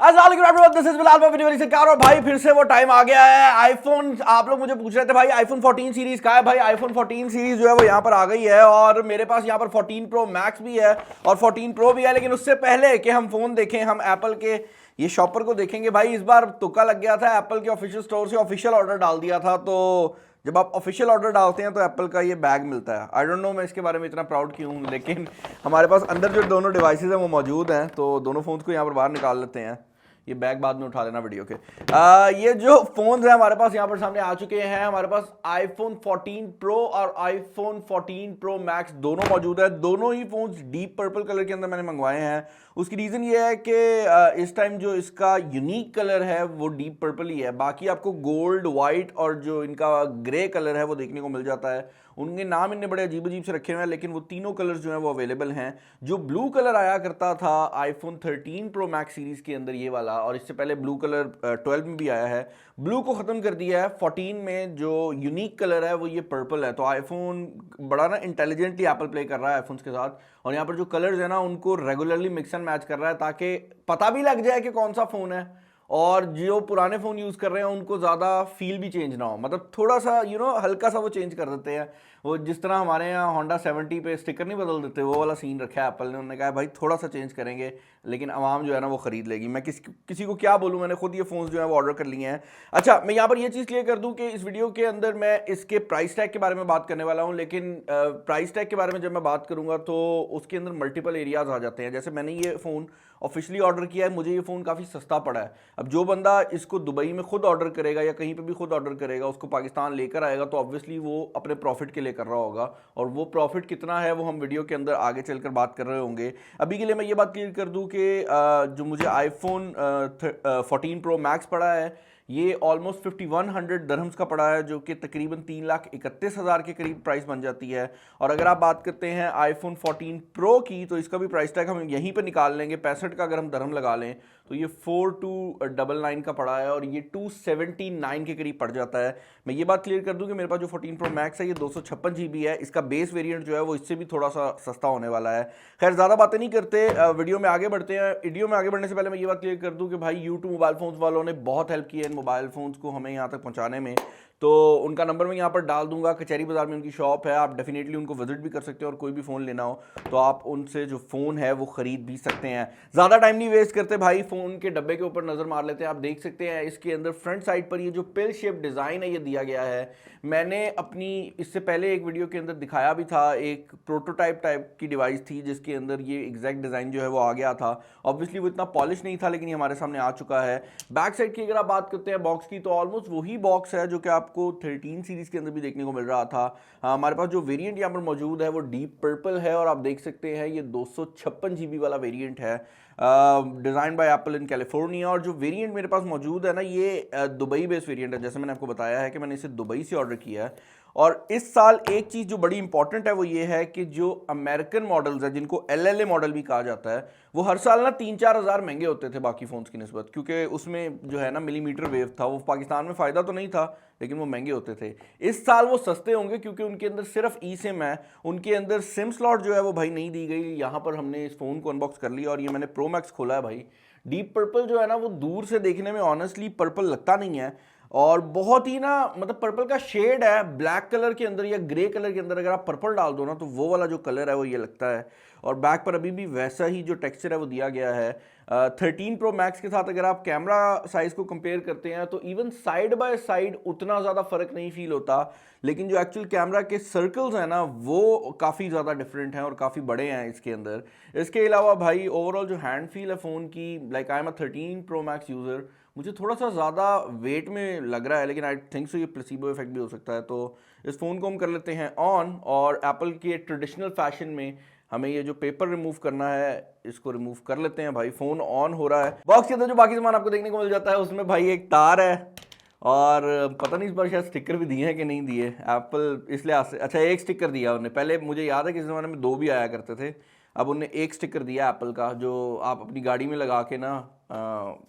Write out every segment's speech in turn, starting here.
और भाई फिर से वो टाइम आ गया है। आईफोन, आप लोग मुझे पूछ रहे थे भाई आईफोन 14 सीरीज का है। भाई आईफोन 14 सीरीज जो है वो यहाँ पर आ गई है और मेरे पास यहाँ पर 14 प्रो मैक्स भी है और 14 प्रो भी है। लेकिन उससे पहले कि हम फोन देखें, हम एप्पल के ये शॉपर को देखेंगे। भाई इस बार तुक्का लग गया था, एप्पल के ऑफिशियल स्टोर से ऑफिशियल ऑर्डर डाल दिया था। तो जब आप ऑफिशियल ऑर्डर डालते हैं तो एप्पल का ये बैग मिलता है। आई डोंट नो मैं इसके बारे में इतना प्राउड क्यों हूँ, लेकिन हमारे पास अंदर जो दोनों डिवाइसेस हैं वो मौजूद हैं। तो दोनों फोन्स को यहाँ पर बाहर निकाल लेते हैं। ये बैग बाद में उठा लेना वीडियो के। ये जो फोन्स हैं हमारे पास यहाँ पर सामने आ चुके हैं। हमारे पास आईफोन 14 प्रो और आईफोन 14 प्रो मैक्स दोनों मौजूद है। दोनों ही फोन्स डीप पर्पल कलर के अंदर मैंने मंगवाए हैं। उसकी रीज़न ये है कि इस टाइम जो इसका यूनिक कलर है वो डीप पर्पल ही है। बाकी आपको गोल्ड, वाइट और जो इनका ग्रे कलर है वो देखने को मिल जाता है। उनके नाम इतने बड़े अजीब अजीब से रखे हुए हैं, लेकिन वो तीनों कलर्स जो हैं वो अवेलेबल हैं। जो ब्लू कलर आया करता था आईफोन 13 प्रो मैक्स सीरीज़ के अंदर ये वाला, और इससे पहले ब्लू कलर 12 में भी आया है, ब्लू को ख़त्म कर दिया है। 14 में जो यूनिक कलर है वो ये पर्पल है। तो आईफोन बड़ा ना इंटेलिजेंटली एप्पल प्ले कर रहा है आईफोन्स के साथ, और यहाँ पर जो कलर्स है ना उनको रेगुलरली मिक्स एंड मैच कर रहा है ताकि पता भी लग जाए कि कौन सा फ़ोन है। और जो पुराने फ़ोन यूज़ कर रहे हैं उनको ज़्यादा फील भी चेंज ना हो, मतलब थोड़ा सा हल्का सा वो चेंज कर देते हैं। वो जिस तरह हमारे यहाँ होंडा 70 पे स्टिकर नहीं बदल देते, वो वाला सीन रखा है एप्पल ने। उन्होंने कहा भाई थोड़ा सा चेंज करेंगे, लेकिन आवाम जो है ना वो ख़रीद लेगी। मैं किसी को क्या बोलूँ, मैंने खुद ये फ़ोन्स जो है वो ऑर्डर कर लिए हैं। अच्छा, मैं यहाँ पर ये चीज़ क्लियर कर दूँ कि इस वीडियो के अंदर मैं इसके प्राइस टैग के बारे में बात करने वाला हूँ, लेकिन प्राइस टैग के बारे में जब मैं बात करूँगा तो उसके अंदर मल्टीपल एरियाज़ आ जाते हैं। जैसे मैंने ये फ़ोन ऑफिशियली ऑर्डर किया है, मुझे ये फ़ोन काफ़ी सस्ता पड़ा है। अब जो बंदा इसको दुबई में खुद ऑर्डर करेगा या कहीं पे भी खुद ऑर्डर करेगा, उसको पाकिस्तान लेकर आएगा, तो ऑब्वियसली वो अपने प्रॉफिट के लिए कर रहा होगा। और वो प्रॉफिट कितना है वो हम वीडियो के अंदर आगे चलकर बात कर रहे होंगे। अभी के लिए मैं ये बात क्लियर कर दूं कि जो मुझे आईफोन 14 प्रो मैक्स पड़ा है ये ऑलमोस्ट 5100 दरहम्स का पड़ा है, जो कि तकरीबन 3,31,000 के करीब प्राइस बन जाती है। और अगर आप बात करते हैं आईफोन 14 प्रो की, तो इसका भी प्राइस टैग हम यहीं पर निकाल लेंगे। 65 का अगर हम दरहम लगा लें तो ये 4299 का पड़ा है और ये 279 के करीब पड़ जाता है। मैं ये बात क्लियर कर दूं कि मेरे पास जो 14 प्रो मैक्स है ये 256 GB है। इसका बेस वेरिएंट जो है वो इससे भी थोड़ा सा सस्ता होने वाला है। खैर ज़्यादा बातें नहीं करते, वीडियो में आगे बढ़ते हैं। वीडियो में आगे बढ़ने से पहले मैं ये बात क्लियर कर दूं कि भाई यूट्यूब मोबाइल फ़ोन्स वालों ने बहुत हेल्प की है इन मोबाइल फ़ोन्स को हमें यहाँ तक पहुँचाने में। तो उनका नंबर मैं यहाँ पर डाल दूंगा। कचहरी बाजार में उनकी शॉप है, आप डेफिनेटली उनको विजिट भी कर सकते हैं और कोई भी फ़ोन लेना हो तो आप उनसे जो फ़ोन है वो ख़रीद भी सकते हैं। ज़्यादा टाइम नहीं वेस्ट करते भाई, फ़ोन के डब्बे के ऊपर नज़र मार लेते हैं। आप देख सकते हैं इसके अंदर फ्रंट साइड पर ये जो पिल शेप डिज़ाइन है ये दिया गया है। मैंने अपनी इससे पहले एक वीडियो के अंदर दिखाया भी था, एक प्रोटोटाइप टाइप की डिवाइस थी जिसके अंदर ये एग्जैक्ट डिज़ाइन जो है वो आ गया था। ऑब्वियसली वो इतना पॉलिश नहीं था, लेकिन ये हमारे सामने आ चुका है। बैक साइड की अगर आप बात करते हैं बॉक्स की, तो ऑलमोस्ट वही बॉक्स है जो कि आपको 13 सीरीज़ के अंदर भी देखने को मिल रहा था। हमारे पास जो वेरिएंट यहाँ पर मौजूद है वो डीप पर्पल है और आप देख सकते हैं ये 256 GB वाला वेरिएंट है, design by apple in California. और जो वेरिएंट मेरे पास मौजूद है ना ये दुबई बेस्ड वेरिएंट है। जैसे मैंने आपको बताया है कि मैंने इसे दुबई से ऑर्डर किया है। और इस साल एक चीज़ जो बड़ी इंपॉर्टेंट है वो ये है कि जो अमेरिकन मॉडल्स हैं जिनको LLA मॉडल भी कहा जाता है, वो हर साल ना 3-4 हज़ार महंगे होते थे बाकी फ़ोन्स की निस्बत, क्योंकि उसमें जो है ना मिलीमीटर वेव था। वो पाकिस्तान में फ़ायदा तो नहीं था, लेकिन वो महंगे होते थे। इस साल वो सस्ते होंगे क्योंकि उनके अंदर सिर्फ ई सिम है, उनके अंदर सिम स्लॉट जो है वो भाई नहीं दी गई। यहाँ पर हमने इस फ़ोन को अनबॉक्स कर लिया और ये मैंने प्रो मैक्स खोला है। भाई डीप पर्पल जो है ना वो दूर से देखने में ऑनेस्टली पर्पल लगता नहीं है, और बहुत ही ना मतलब पर्पल का शेड है ब्लैक कलर के अंदर या ग्रे कलर के अंदर। अगर आप पर्पल डाल दो ना तो वो वाला जो कलर है वो ये लगता है। और बैक पर अभी भी वैसा ही जो टेक्सचर है वो दिया गया है। 13 प्रो मैक्स के साथ अगर आप कैमरा साइज़ को कंपेयर करते हैं तो इवन साइड बाय साइड उतना ज़्यादा फ़र्क नहीं फील होता, लेकिन जो एक्चुअल कैमरा के सर्कल्स हैं ना वो काफ़ी ज़्यादा डिफरेंट हैं और काफ़ी बड़े हैं इसके अंदर। इसके अलावा भाई ओवरऑल जो हैंड फील है फ़ोन की, like I am a 13 pro max user, मुझे थोड़ा सा ज़्यादा वेट में लग रहा है, लेकिन आई थिंक सो ये प्लेसिबो इफेक्ट भी हो सकता है। तो इस फ़ोन को हम कर लेते हैं ऑन, और एप्पल के ट्रेडिशनल फैशन में हमें ये जो पेपर रिमूव करना है इसको रिमूव कर लेते हैं। भाई फ़ोन ऑन हो रहा है। बॉक्स के अंदर जो बाकी सामान आपको देखने को मिल जाता है उसमें भाई एक तार है, और पता नहीं इस बार शायद स्टिकर भी दिए हैं कि नहीं दिए एप्पल, इसलिए अच्छा एक स्टिकर दिया उन्होंने। पहले मुझे याद है कि इस ज़माने में 2 भी आया करते थे, अब उन्हें एक स्टिकर दिया एप्पल का, जो आप अपनी गाड़ी में लगा के ना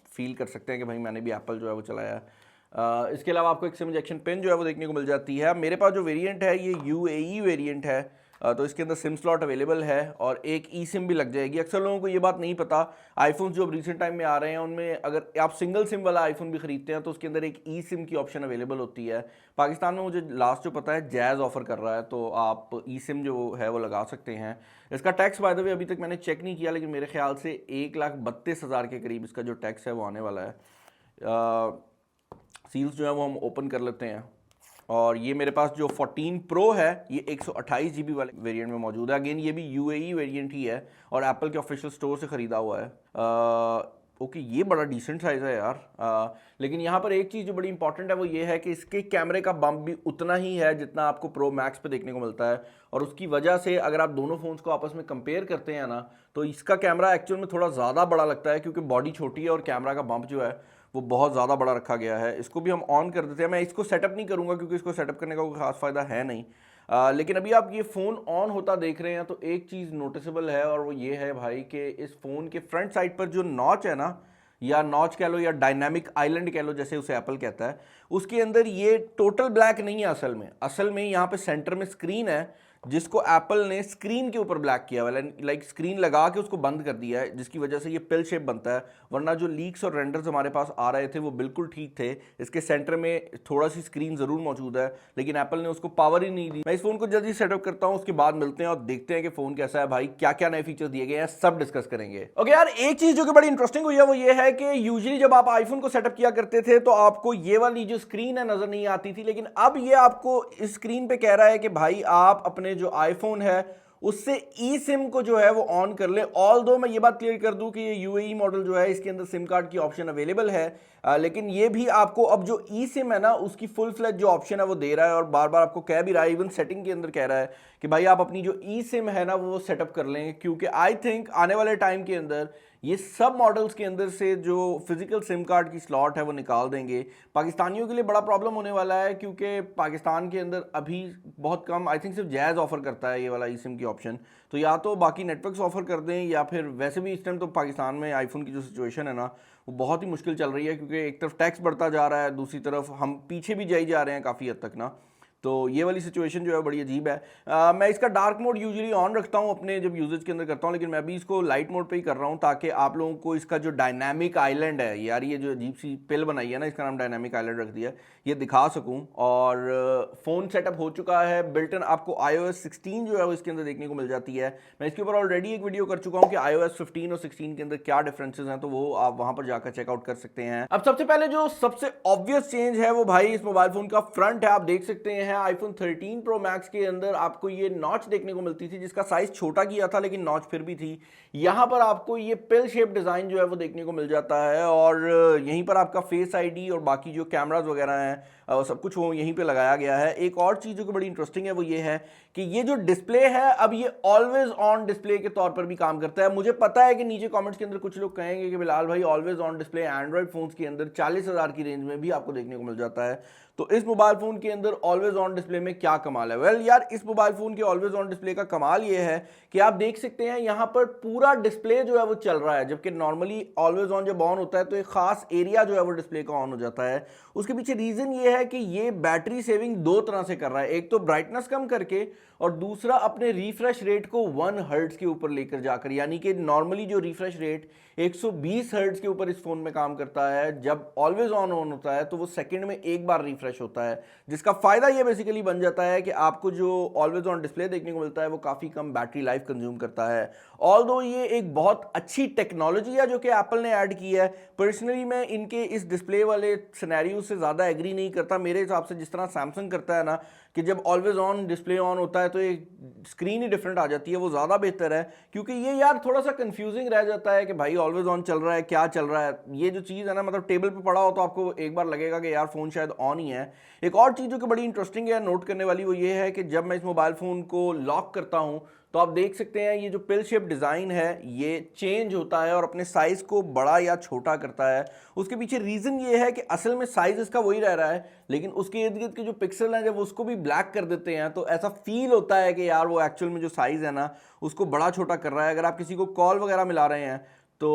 फील कर सकते हैं कि भाई मैंने भी एप्पल जो है वो चलाया है। इसके अलावा आपको एक सिम इंजेक्शन पिन जो है वो देखने को मिल जाती है। मेरे पास जो वेरिएंट है ये UAE वेरिएंट है, तो इसके अंदर सिम स्लॉट अवेलेबल है और एक ई सिम भी लग जाएगी। अक्सर लोगों को ये बात नहीं पता, आईफोन जो अब रिसेंट टाइम में आ रहे हैं उनमें अगर आप सिंगल सिम वाला आईफोन भी खरीदते हैं तो उसके अंदर एक ई सिम की ऑप्शन अवेलेबल होती है। पाकिस्तान में मुझे लास्ट जो पता है जैज़ ऑफर कर रहा है, तो आप ई सिम जो है वो लगा सकते हैं। इसका टैक्स बाय द वे अभी तक मैंने चेक नहीं किया, लेकिन मेरे ख्याल से 1,32,000 के करीब इसका जो टैक्स है वो आने वाला है। सील्स जो है वो हम ओपन कर लेते हैं और ये मेरे पास जो 14 प्रो है ये 128 GB वाले वेरिएंट में मौजूद है। अगेन ये भी UAE वेरिएंट ही है और एप्पल के ऑफिशियल स्टोर से ख़रीदा हुआ है। ओके ये बड़ा डिसेंट साइज़ है यार। लेकिन यहाँ पर एक चीज़ जो बड़ी इंपॉर्टेंट है वो ये है कि इसके कैमरे का बम्प भी उतना ही है जितना आपको प्रो मैक्स पे देखने को मिलता है, और उसकी वजह से अगर आप दोनों फ़ोन्स को आपस में कंपेयर करते हैं ना तो इसका कैमरा एक्चुअल में थोड़ा ज़्यादा बड़ा लगता है, क्योंकि बॉडी छोटी है और कैमरा का बम्प जो है वो बहुत ज़्यादा बड़ा रखा गया है। इसको भी हम ऑन कर देते हैं। मैं इसको सेटअप नहीं करूँगा क्योंकि इसको सेटअप करने का कोई खास फ़ायदा है नहीं। लेकिन अभी आप ये फ़ोन ऑन होता देख रहे हैं तो एक चीज़ नोटिसेबल है और वो ये है भाई कि इस फ़ोन के फ्रंट साइड पर जो नॉच है ना, या नॉच कह लो या डायनामिक आइलैंड कह लो जैसे उसे एप्पल कहता है, उसके अंदर ये टोटल ब्लैक नहीं है। असल में यहाँ पे सेंटर में स्क्रीन है जिसको एप्पल ने स्क्रीन के ऊपर ब्लैक किया हुआ है, लाइक स्क्रीन लगा के उसको बंद कर दिया है, जिसकी वजह से ये पिल शेप बनता है। वरना जो लीक्स और रेंडर्स हमारे पास आ रहे थे वो बिल्कुल ठीक थे। इसके सेंटर में थोड़ा सी स्क्रीन ज़रूर मौजूद है लेकिन एप्पल ने उसको पावर ही नहीं दी। मैं इस फ़ोन को जल्दी सेटअप करता हूँ, उसके बाद मिलते हैं और देखते हैं कि फ़ोन कैसा है भाई, क्या क्या नए फीचर्स दिए गए हैं, सब डिस्कस करेंगे। ओके यार, एक चीज़ जो कि बड़ी इंटरेस्टिंग हुई है वो ये है कि यूजुअली जब आप आईफोन को सेटअप किया करते थे तो आपको ये वाली जो स्क्रीन है नज़र नहीं आती थी, लेकिन अब ये आपको इस स्क्रीन पे कह रहा है कि भाई आप अपने जो आईफोन है उससे ई सिम को जो है वो ऑन कर ले। ऑल दो मैं ये बात क्लियर कर दूं कि ये UAE मॉडल जो है इसके अंदर सिम कार्ड की ऑप्शन अवेलेबल है, लेकिन ये भी आपको अब जो ई सिम है ना उसकी फुल फ्लैज जो ऑप्शन है वो दे रहा है और बार बार आपको कह भी रहा है, इवन सेटिंग के अंदर कह रहा है कि भाई आप अपनी जो ई सिम है ना वो सेटअप कर लें, क्योंकि आई थिंक आने वाले टाइम के अंदर ये सब मॉडल्स के अंदर से जो फिजिकल सिम कार्ड की स्लॉट है वो निकाल देंगे। पाकिस्तानियों के लिए बड़ा प्रॉब्लम होने वाला है क्योंकि पाकिस्तान के अंदर अभी बहुत कम, आई थिंक सिर्फ जैज़ ऑफर करता है ये वाला ई सिम की ऑप्शन, तो या तो बाकी नेटवर्क्स ऑफर कर दें या फिर वैसे भी इस टाइम तो पाकिस्तान में आईफोन की जो सिचुएशन है ना वो बहुत ही मुश्किल चल रही है, क्योंकि एक तरफ टैक्स बढ़ता जा रहा है, दूसरी तरफ हम पीछे भी जाई जा रहे हैं काफ़ी हद तक ना, तो ये वाली सिचुएशन जो है बड़ी अजीब है। मैं इसका डार्क मोड यूजुअली ऑन रखता हूँ अपने जब यूजेज के अंदर करता हूँ, लेकिन मैं अभी इसको लाइट मोड पे ही कर रहा हूँ ताकि आप लोगों को इसका जो डायनामिक आइलैंड है, यार ये जो अजीब सी पिल बनाई है ना, इसका नाम डायनामिक आइलैंड रख दिया, ये दिखा सकूँ। और फ़ोन सेटअप हो चुका है, बिल्ट इन आपको iOS 16 जो है वो इसके अंदर देखने को मिल जाती है। मैं इसके ऊपर ऑलरेडी एक वीडियो कर चुका हूँ कि iOS 15 और 16 के अंदर क्या डिफरेंसेस हैं, तो वो आप वहाँ पर जाकर चेकआउट कर सकते हैं। अब सबसे पहले जो सबसे ऑब्वियस चेंज है वो भाई इस मोबाइल फ़ोन का फ्रंट है। आप देख सकते हैं आईफोन 13 प्रो मैक्स के अंदर आपको ये नॉच देखने को मिलती थी जिसका साइज छोटा किया था, लेकिन नॉच फिर भी थी। यहां पर आपको ये पिल शेप डिजाइन जो है वो देखने को मिल जाता है और यहीं पर आपका फेस आईडी और बाकी जो कैमरास वगैरह हैं सब कुछ वो यहीं पे लगाया गया है। एक और चीज़ जो कि बड़ी इंटरेस्टिंग है वो ये है कि ये जो डिस्प्ले है अब ये ऑलवेज ऑन डिस्प्ले के तौर पर भी काम करता है। मुझे पता है कि नीचे कमेंट्स के अंदर कुछ लोग कहेंगे कि बिलाल भाई always on display Android phones के अंदर 40,000 की रेंज में भी आपको देखने को मिल जाता है, तो इस मोबाइल फ़ोन के अंदर ऑलवेज ऑन डिस्प्ले में क्या कमाल है? वेल यार, इस मोबाइल फ़ोन के ऑलवेज ऑन डिस्प्ले का कमाल ये है कि आप देख सकते हैं यहाँ पर पूरा डिस्प्ले जो है वो चल रहा है, जबकि नॉर्मली ऑलवेज ऑन जब ऑन होता है तो एक खास एरिया जो है वो डिस्प्ले का ऑन हो जाता है। उसके पीछे रीज़न ये है कि ये बैटरी सेविंग दो तरह से कर रहा है, एक तो ब्राइटनेस कम करके और दूसरा अपने रिफ्रेश रेट को 1 हर्ट्ज के ऊपर लेकर जाकर, यानी कि नॉर्मली जो रिफ्रेश रेट 120 हर्ट्ज के ऊपर इस फोन में काम करता है, जब ऑलवेज ऑन होता है तो वो सेकंड में एक बार रिफ्रेश होता है, जिसका फायदा ये बेसिकली बन जाता है कि आपको जो ऑलवेज ऑन डिस्प्ले देखने को मिलता है वो काफ़ी कम बैटरी लाइफ कंज्यूम करता है। ऑल्दो ये एक बहुत अच्छी टेक्नोलॉजी है जो कि एप्पल ने ऐड की है। पर्सनली मैं इनके इस डिस्प्ले वाले सिनेरियो से ज़्यादा एग्री नहीं करता। मेरे हिसाब से जिस तरह सैमसंग करता है ना कि जब ऑलवेज ऑन डिस्प्ले ऑन होता है तो एक स्क्रीन ही डिफरेंट आ जाती है, वो ज़्यादा बेहतर है, क्योंकि ये यार थोड़ा सा कंफ्यूजिंग रह जाता है कि भाई ऑलवेज ऑन चल रहा है, क्या चल रहा है। ये जो चीज़ है ना, मतलब टेबल पे पड़ा हो तो आपको एक बार लगेगा कि यार फ़ोन शायद ऑन ही है। एक और चीज़ जो कि बड़ी इंटरेस्टिंग है नोट करने वाली, वो ये है कि जब मैं इस मोबाइल फ़ोन को लॉक करता हूँ तो आप देख सकते हैं ये जो पिल शेप डिज़ाइन है ये चेंज होता है और अपने साइज़ को बड़ा या छोटा करता है। उसके पीछे रीज़न ये है कि असल में साइज़ इसका वही रह रहा है, लेकिन उसके इर्द गिर्द के जो पिक्सल हैं जब उसको भी ब्लैक कर देते हैं तो ऐसा फील होता है कि यार वो एक्चुअल में जो साइज़ है ना उसको बड़ा छोटा कर रहा है। अगर आप किसी को कॉल वगैरह मिला रहे हैं तो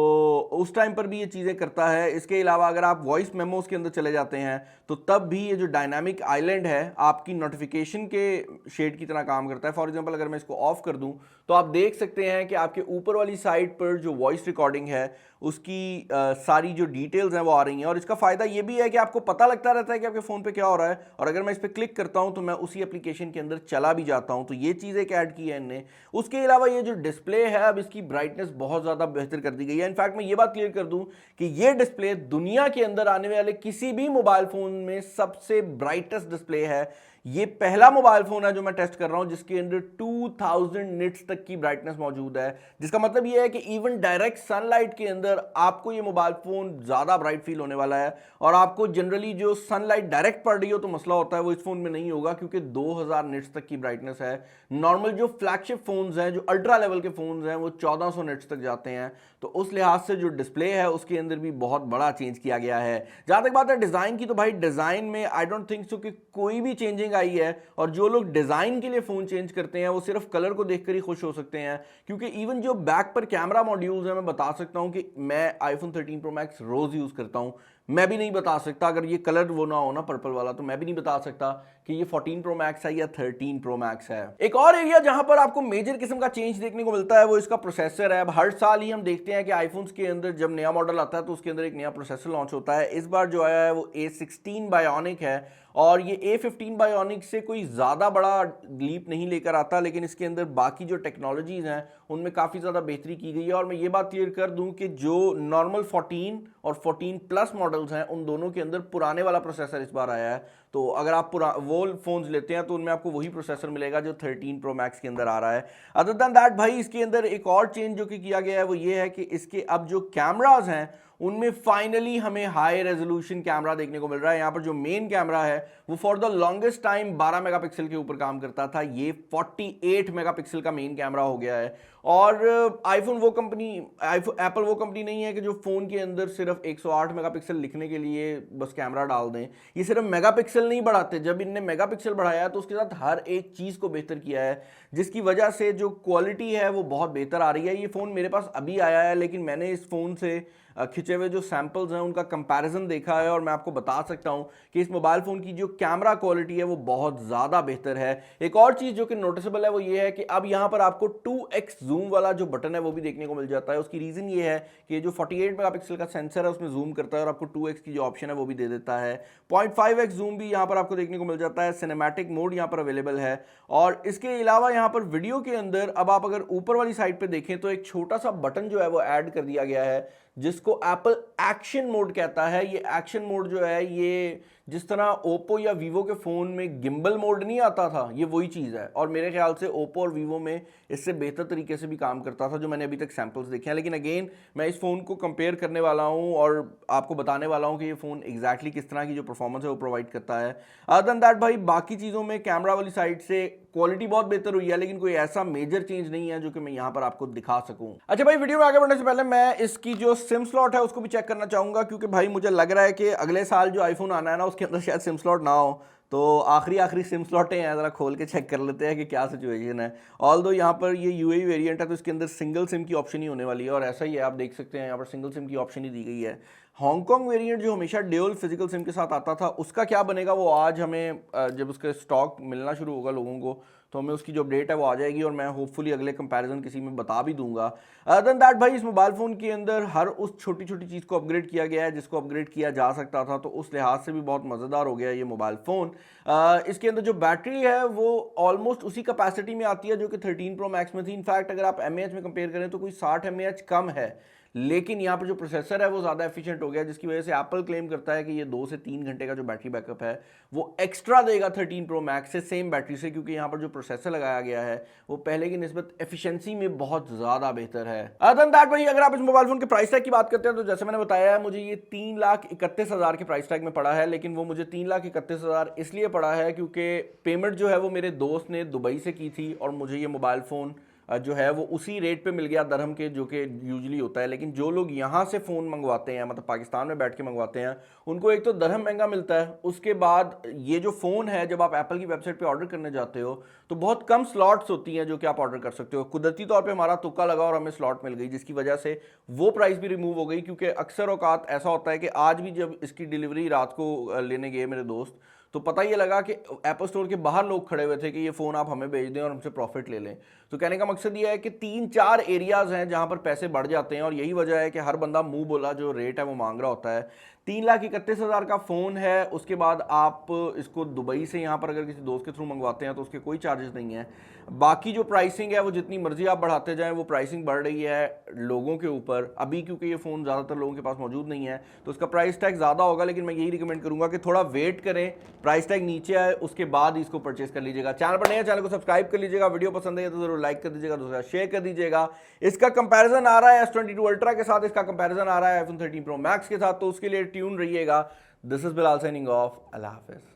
उस टाइम पर भी ये चीज़ें करता है। इसके अलावा अगर आप वॉइस मेमोज के अंदर चले जाते हैं तो तब भी ये जो डायनामिक आइलैंड है आपकी नोटिफिकेशन के शेड की तरह काम करता है। फॉर एग्जांपल अगर मैं इसको ऑफ कर दूं तो आप देख सकते हैं कि आपके ऊपर वाली साइड पर जो वॉइस रिकॉर्डिंग है उसकी सारी जो डिटेल्स हैं वो आ रही हैं। और इसका फ़ायदा ये भी है कि आपको पता लगता रहता है कि आपके फ़ोन पे क्या हो रहा है, और अगर मैं इस पर क्लिक करता हूं तो मैं उसी एप्लीकेशन के अंदर चला भी जाता हूं। तो ये चीज़ एक ऐड की है इनने। उसके अलावा ये जो डिस्प्ले है अब इसकी ब्राइटनेस बहुत ज़्यादा बेहतर कर दी गई है। इनफैक्ट मैं ये बात क्लियर कर दूं कि ये डिस्प्ले दुनिया के अंदर आने वाले किसी भी मोबाइल फ़ोन में सबसे ब्राइटेस्ट डिस्प्ले है। ये पहला मोबाइल फोन है जो मैं टेस्ट कर रहा हूं जिसके अंदर 2000 निट्स तक की ब्राइटनेस मौजूद है, जिसका मतलब ये है कि इवन डायरेक्ट सनलाइट के अंदर आपको ये मोबाइल फोन ज्यादा ब्राइट फील होने वाला है। और आपको जनरली जो सनलाइट डायरेक्ट पड़ रही हो तो मसला होता है, वो इस फोन में नहीं होगा क्योंकि 2000 निट्स तक की ब्राइटनेस है। नॉर्मल जो फ्लैगशिप फोन्स हैं, जो अल्ट्रा लेवल के फोन्स हैं, वो 1400 निट्स तक जाते हैं। तो उस लिहाज से जो डिस्प्ले है उसके अंदर भी बहुत बड़ा चेंज किया गया है। जहां तक बात है डिजाइन की, तो भाई डिजाइन में आई डोंट थिंक सो कि कोई भी चेंजिंग आई है। और जो लोग डिजाइन के लिए फोन चेंज करते हैं वो सिर्फ कलर को देखकर ही खुश हो सकते हैं, क्योंकि इवन जो बैक पर कैमरा मॉड्यूल्स हैं, मैं बता सकता हूं कि मैं आईफोन 13 प्रो मैक्स रोज यूज करता हूं। मैं भी नहीं बता सकता, अगर ये कलर वो ना हो ना पर्पल वाला, तो मैं भी नहीं बता सकता कि ये 14 प्रो मैक्स है या 13 प्रो मैक्स है। एक और एरिया जहां पर आपको मेजर किस्म का चेंज देखने को मिलता है वो इसका प्रोसेसर है। अब हर साल ही हम देखते हैं कि आईफोन्स के अंदर जब नया मॉडल आता है तो उसके अंदर एक नया प्रोसेसर लॉन्च होता है। इस बार जो आया है वो A16 बायोनिक है, और ये A15 बायोनिक से कोई ज़्यादा बड़ा लीप नहीं लेकर आता, लेकिन इसके अंदर बाकी जो टेक्नोलॉजीज़ हैं उनमें काफ़ी ज़्यादा बेहतरी की गई है। और मैं ये बात क्लियर कर दूं कि जो नॉर्मल 14 और 14 प्लस मॉडल्स हैं उन दोनों के अंदर पुराने वाला प्रोसेसर इस बार आया है। तो अगर आप वो फोन्स लेते हैं तो उनमें आपको वही प्रोसेसर मिलेगा जो 13 प्रो मैक्स के अंदर आ रहा है। अदर देन दैट भाई इसके अंदर एक और चेंज जो कि किया गया है वो ये है कि इसके अब जो कैमराज हैं उनमें फाइनली हमें हाई रेजोल्यूशन कैमरा देखने को मिल रहा है। यहां पर जो मेन कैमरा है वो for the longest time 12 megapixel के ऊपर काम करता था, ये 48 मेगापिक्सल का मेन कैमरा हो गया है। और आईफोन वो कंपनी, एप्पल वो कंपनी नहीं है कि जो फोन के अंदर सिर्फ 108 मेगापिक्सल लिखने के लिए बस कैमरा डाल दें। ये सिर्फ मेगापिक्सल नहीं बढ़ाते, जब इनने मेगापिक्सल बढ़ाया तो उसके साथ हर एक चीज को बेहतर किया है, जिसकी वजह से जो क्वालिटी है वो बहुत बेहतर आ रही है। ये फोन मेरे पास अभी आया है, लेकिन मैंने इस फोन से खिंचे हुए जो सैंपल्स हैं उनका कंपैरिजन देखा है और मैं आपको बता सकता हूं कि इस मोबाइल फोन की जो कैमरा क्वालिटी है वो बहुत ज़्यादा बेहतर है। एक और चीज़ जो कि नोटिसेबल है वो ये है कि अब यहां पर आपको 2x जूम वाला जो बटन है वो भी देखने को मिल जाता है। उसकी रीज़न ये है कि जो 48 मेगापिक्सल का सेंसर है उसमें जूम करता है और आपको 2x की जो ऑप्शन है वो भी दे देता है। 0.5x जूम भी यहां पर आपको देखने को मिल जाता है। सिनेमैटिक मोड यहां पर अवेलेबल है। और इसके अलावा यहां पर वीडियो के अंदर अब आप अगर ऊपर वाली साइड पर देखें तो एक छोटा सा बटन जो है वो ऐड कर दिया गया है जिसको एप्पल एक्शन मोड कहता है। ये एक्शन मोड जो है ये जिस तरह ओप्पो या वीवो के फ़ोन में गिम्बल मोड नहीं आता था, ये वही चीज़ है। और मेरे ख्याल से ओप्पो और वीवो में इससे बेहतर तरीके से भी काम करता था जो मैंने अभी तक सैम्पल्स देखे हैं। लेकिन अगेन मैं इस फ़ोन को कंपेयर करने वाला हूँ और आपको बताने वाला हूँ कि ये फ़ोन एग्जैक्टली किस तरह की जो परफॉर्मेंस है वो प्रोवाइड करता है। अदर देन दैट भाई बाकी चीज़ों में कैमरा वाली साइड से क्वालिटी बहुत बेहतर हुई है, लेकिन कोई ऐसा मेजर चेंज नहीं है जो कि मैं यहाँ पर आपको दिखा सकूं। अच्छा भाई, वीडियो में आगे बढ़ने से पहले मैं इसकी जो सिम स्लॉट है उसको भी चेक करना चाहूंगा, क्योंकि भाई मुझे लग रहा है कि अगले साल जो आईफोन आना है ना उसके अंदर शायद सिम स्लॉट ना हो। तो आखिरी सिम स्लॉटें हैं, ज़रा खोल के चेक कर लेते हैं कि क्या सिचुएशन है। ऑल्दो यहाँ पर ये यूएई वेरिएंट है तो इसके अंदर सिंगल सिम की ऑप्शन ही होने वाली है, और ऐसा ही है, आप देख सकते हैं यहाँ पर सिंगल सिम की ऑप्शन ही दी गई है। हांगकांग वेरिएंट जो हमेशा ड्यूल फिजिकल सिम के साथ आता था उसका क्या बनेगा वो आज हमें जब उसका स्टॉक मिलना शुरू होगा लोगों को तो हमें उसकी जो अपडेट है वो आ जाएगी और मैं होपफुली अगले कंपैरिजन किसी में बता भी दूंगा। अदर देन दैट भाई इस मोबाइल फ़ोन के अंदर हर उस छोटी छोटी चीज़ को अपग्रेड किया गया है जिसको अपग्रेड किया जा सकता था, तो उस लिहाज से भी बहुत मज़ेदार हो गया ये मोबाइल फ़ोन। इसके अंदर जो बैटरी है वो ऑलमोस्ट उसी कैपेसिटी में आती है जो कि 13 प्रो मैक्स में थी। इनफैक्ट अगर आप mAh में कंपेयर करें तो कोई 60 mAh कम है, लेकिन यहाँ पर जो प्रोसेसर है वो ज़्यादा एफिशिएंट हो गया, जिसकी वजह से एप्पल क्लेम करता है कि ये 2 से 3 घंटे का जो बैटरी बैकअप है वो एक्स्ट्रा देगा 13 प्रो मैक्स से सेम बैटरी से, क्योंकि यहाँ पर जो प्रोसेसर लगाया गया है वो पहले की निस्बत एफिशिएंसी में बहुत ज़्यादा बेहतर है। अदर देन दैट भाई अगर आप इस मोबाइल फोन के प्राइस टैग की बात करते हैं तो जैसे मैंने बताया है मुझे ये 3,31,000 के प्राइस टैग में पड़ा है, लेकिन वो मुझे 3,31,000 इसलिए पड़ा है क्योंकि पेमेंट जो है वो मेरे दोस्त ने दुबई से की थी और मुझे ये मोबाइल फ़ोन जो है वो उसी रेट पे मिल गया दरहम के, जो कि यूजली होता है। लेकिन जो लोग यहाँ से फ़ोन मंगवाते हैं, मतलब पाकिस्तान में बैठ के मंगवाते हैं, उनको एक तो दरहम महंगा मिलता है, उसके बाद ये जो फ़ोन है जब आप एप्पल की वेबसाइट पे ऑर्डर करने जाते हो तो बहुत कम स्लॉट्स होती हैं जो कि आप ऑर्डर कर सकते हो। कुदरती तौर पे हमारा तुक्का लगा और हमें स्लॉट मिल गई, जिसकी वजह से वो प्राइस भी रिमूव हो गई। क्योंकि अक्सर औकात ऐसा होता है कि आज भी जब इसकी डिलीवरी रात को लेने गए मेरे दोस्त, तो पता ये लगा कि एप्पल स्टोर के बाहर लोग खड़े हुए थे कि ये फ़ोन आप हमें भेज दें और हमसे प्रॉफिट ले लें। तो कहने का मकसद ये है कि 3-4 एरियाज़ हैं जहां पर पैसे बढ़ जाते हैं, और यही वजह है कि हर बंदा मुंह बोला जो रेट है वो मांग रहा होता है। 3,31,000 का फ़ोन है, उसके बाद आप इसको दुबई से यहाँ पर अगर किसी दोस्त के थ्रू मंगवाते हैं तो उसके कोई चार्जेस नहीं है। बाकी जो प्राइसिंग है वो जितनी मर्जी आप बढ़ाते जाएं, वो प्राइसिंग बढ़ रही है लोगों के ऊपर। अभी क्योंकि ये फ़ोन ज़्यादातर लोगों के पास मौजूद नहीं है तो उसका प्राइस टैग ज़्यादा होगा, लेकिन मैं यही रिकमेंड करूँगा कि थोड़ा वेट करें, प्राइस टैग नीचे आए, उसके बाद इसको परचेस कर लीजिएगा। चैनल पर नए हैं, चैनल को सब्सक्राइब कर लीजिएगा। वीडियो पसंद है तो जरूर लाइक कर दीजिएगा, दूसरा शेयर कर दीजिएगा। इसका कंपैरिजन आ रहा है S22 अल्ट्रा के साथ, इसका कंपैरिजन आ रहा है iPhone 13 Pro Max के साथ, तो उसके लिए ट्यून रहिएगा। This is Bilal signing off. Allah हाफिज़।